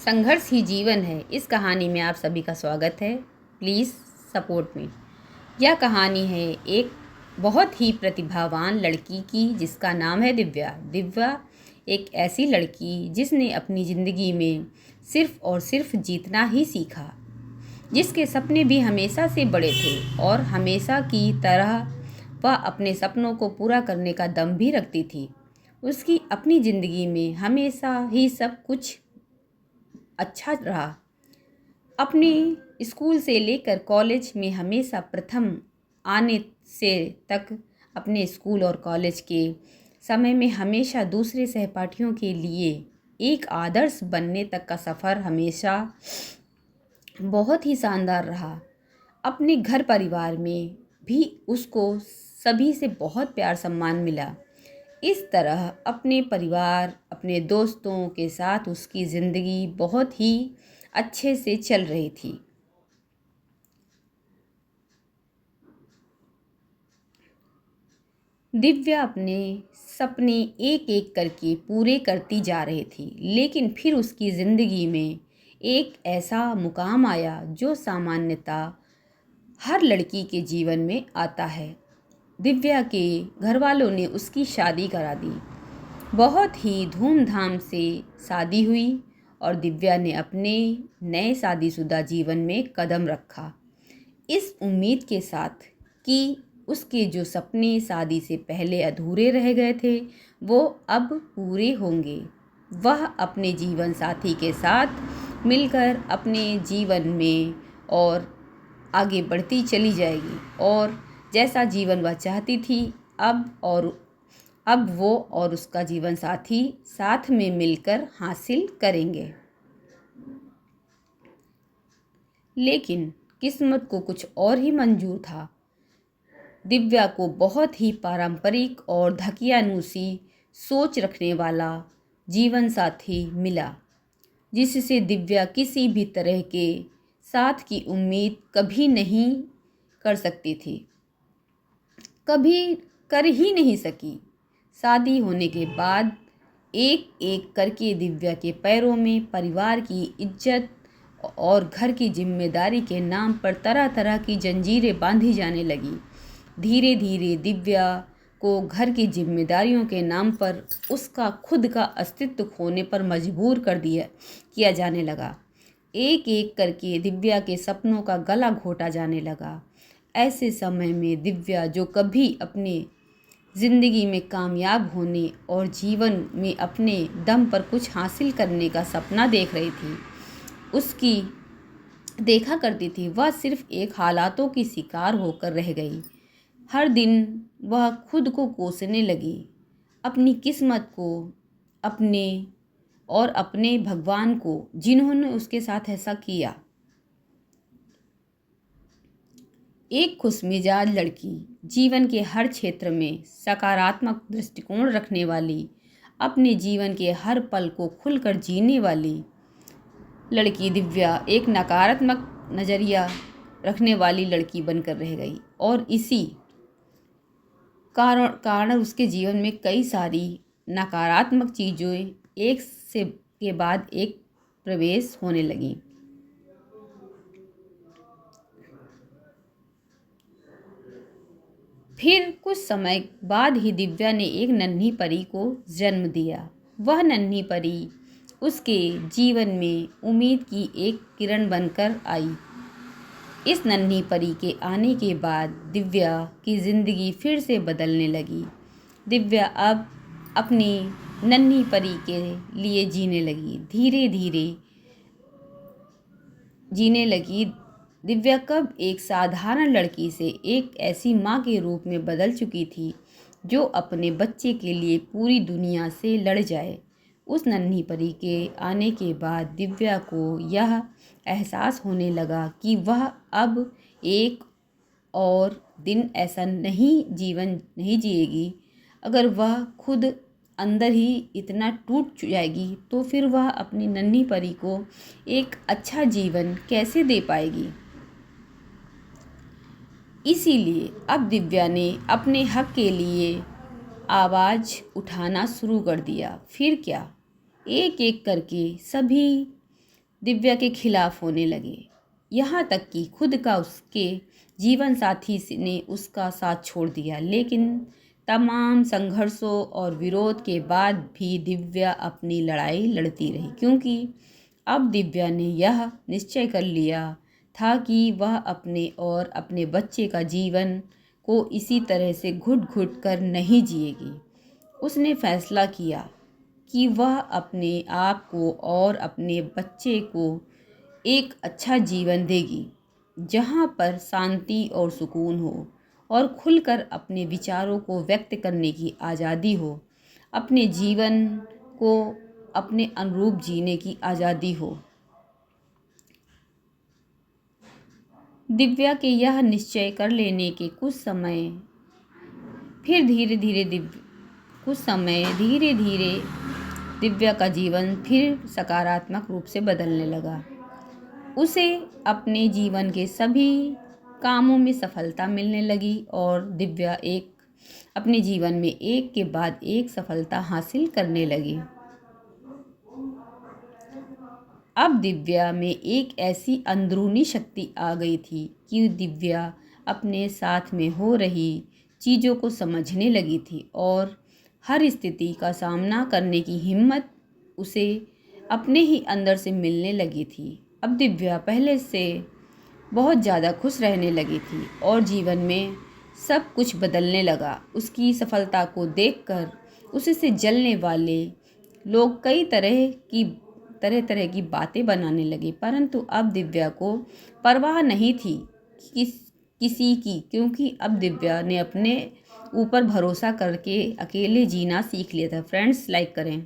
संघर्ष ही जीवन है। इस कहानी में आप सभी का स्वागत है। Please support me. यह कहानी है एक बहुत ही प्रतिभावान लड़की की जिसका नाम है दिव्या। दिव्या एक ऐसी लड़की जिसने अपनी ज़िंदगी में सिर्फ़ और सिर्फ जीतना ही सीखा, जिसके सपने भी हमेशा से बड़े थे और हमेशा की तरह वह अपने सपनों को पूरा करने का दम भी रखती थी। उसकी अपनी ज़िंदगी में हमेशा ही सब कुछ अच्छा रहा। अपने स्कूल से लेकर कॉलेज में हमेशा प्रथम आने से तक अपने स्कूल और कॉलेज के समय में हमेशा दूसरे सहपाठियों के लिए एक आदर्श बनने तक का सफ़र हमेशा बहुत ही शानदार रहा। अपने घर परिवार में भी उसको सभी से बहुत प्यार सम्मान मिला। इस तरह अपने परिवार, अपने दोस्तों के साथ उसकी ज़िंदगी बहुत ही अच्छे से चल रही थी। दिव्या अपने सपने एक एक करके पूरे करती जा रही थी, लेकिन फिर उसकी ज़िंदगी में एक ऐसा मुकाम आया जो सामान्यतः हर लड़की के जीवन में आता है। दिव्या के घर वालों ने उसकी शादी करा दी। बहुत ही धूमधाम से शादी हुई और दिव्या ने अपने नए शादीशुदा जीवन में कदम रखा, इस उम्मीद के साथ कि उसके जो सपने शादी से पहले अधूरे रह गए थे वो अब पूरे होंगे। वह अपने जीवन साथी के साथ मिलकर अपने जीवन में और आगे बढ़ती चली जाएगी और जैसा जीवन वह चाहती थी अब वो और उसका जीवन साथी साथ में मिलकर हासिल करेंगे। लेकिन किस्मत को कुछ और ही मंजूर था। दिव्या को बहुत ही पारंपरिक और धकियानुसी सोच रखने वाला जीवन साथी मिला, जिससे दिव्या किसी भी तरह के साथ की उम्मीद कभी नहीं कर सकती थी, कभी कर ही नहीं सकी। शादी होने के बाद एक एक करके दिव्या के पैरों में परिवार की इज्जत और घर की जिम्मेदारी के नाम पर तरह तरह की जंजीरें बांधी जाने लगी। धीरे धीरे दिव्या को घर की जिम्मेदारियों के नाम पर उसका खुद का अस्तित्व खोने पर मजबूर किया जाने लगा। एक एक करके दिव्या के सपनों का गला घोटा जाने लगा। ऐसे समय में दिव्या जो कभी अपने ज़िंदगी में कामयाब होने और जीवन में अपने दम पर कुछ हासिल करने का सपना देख रही थी, उसकी देखा करती थी, वह सिर्फ एक हालातों की शिकार होकर रह गई। हर दिन वह खुद को कोसने लगी, अपनी किस्मत को, अपने भगवान को, जिन्होंने उसके साथ ऐसा किया। एक खुशमिजाज लड़की, जीवन के हर क्षेत्र में सकारात्मक दृष्टिकोण रखने वाली, अपने जीवन के हर पल को खुलकर जीने वाली लड़की दिव्या एक नकारात्मक नज़रिया रखने वाली लड़की बनकर रह गई और इसी कारण उसके जीवन में कई सारी नकारात्मक चीज़ें एक से के बाद एक प्रवेश होने लगीं। फिर कुछ समय बाद ही दिव्या ने एक नन्ही परी को जन्म दिया। वह नन्ही परी उसके जीवन में उम्मीद की एक किरण बनकर आई। इस नन्ही परी के आने के बाद दिव्या की ज़िंदगी फिर से बदलने लगी। दिव्या अब अपनी नन्ही परी के लिए जीने लगी, धीरे धीरे जीने लगी। दिव्या कब एक साधारण लड़की से एक ऐसी माँ के रूप में बदल चुकी थी जो अपने बच्चे के लिए पूरी दुनिया से लड़ जाए। उस नन्ही परी के आने के बाद दिव्या को यह एहसास होने लगा कि वह अब एक और दिन ऐसा जीवन नहीं जिएगी। अगर वह खुद अंदर ही इतना टूट जाएगी तो फिर वह अपनी नन्ही परी को एक अच्छा जीवन कैसे दे पाएगी। इसीलिए अब दिव्या ने अपने हक के लिए आवाज़ उठाना शुरू कर दिया। फिर क्या, एक एक करके सभी दिव्या के खिलाफ होने लगे। यहाँ तक कि खुद का उसके जीवन साथी ने उसका साथ छोड़ दिया। लेकिन तमाम संघर्षों और विरोध के बाद भी दिव्या अपनी लड़ाई लड़ती रही, क्योंकि अब दिव्या ने यह निश्चय कर लिया था कि वह अपने और अपने बच्चे का जीवन को इसी तरह से घुट घुट कर नहीं जिएगी। उसने फैसला किया कि वह अपने आप को और अपने बच्चे को एक अच्छा जीवन देगी, जहाँ पर शांति और सुकून हो और खुलकर अपने विचारों को व्यक्त करने की आज़ादी हो, अपने जीवन को अपने अनुरूप जीने की आज़ादी हो। दिव्या के यह निश्चय कर लेने के कुछ समय धीरे धीरे दिव्या का जीवन फिर सकारात्मक रूप से बदलने लगा। उसे अपने जीवन के सभी कामों में सफलता मिलने लगी और दिव्या अपने जीवन में एक के बाद एक सफलता हासिल करने लगी। अब दिव्या में एक ऐसी अंदरूनी शक्ति आ गई थी कि दिव्या अपने साथ में हो रही चीज़ों को समझने लगी थी और हर स्थिति का सामना करने की हिम्मत उसे अपने ही अंदर से मिलने लगी थी। अब दिव्या पहले से बहुत ज़्यादा खुश रहने लगी थी और जीवन में सब कुछ बदलने लगा। उसकी सफलता को देखकर उससे जलने वाले लोग कई तरह की बातें बनाने लगे, परंतु अब दिव्या को परवाह नहीं थी किसी की, क्योंकि अब दिव्या ने अपने ऊपर भरोसा करके अकेले जीना सीख लिया था। फ्रेंड्स, लाइक करें।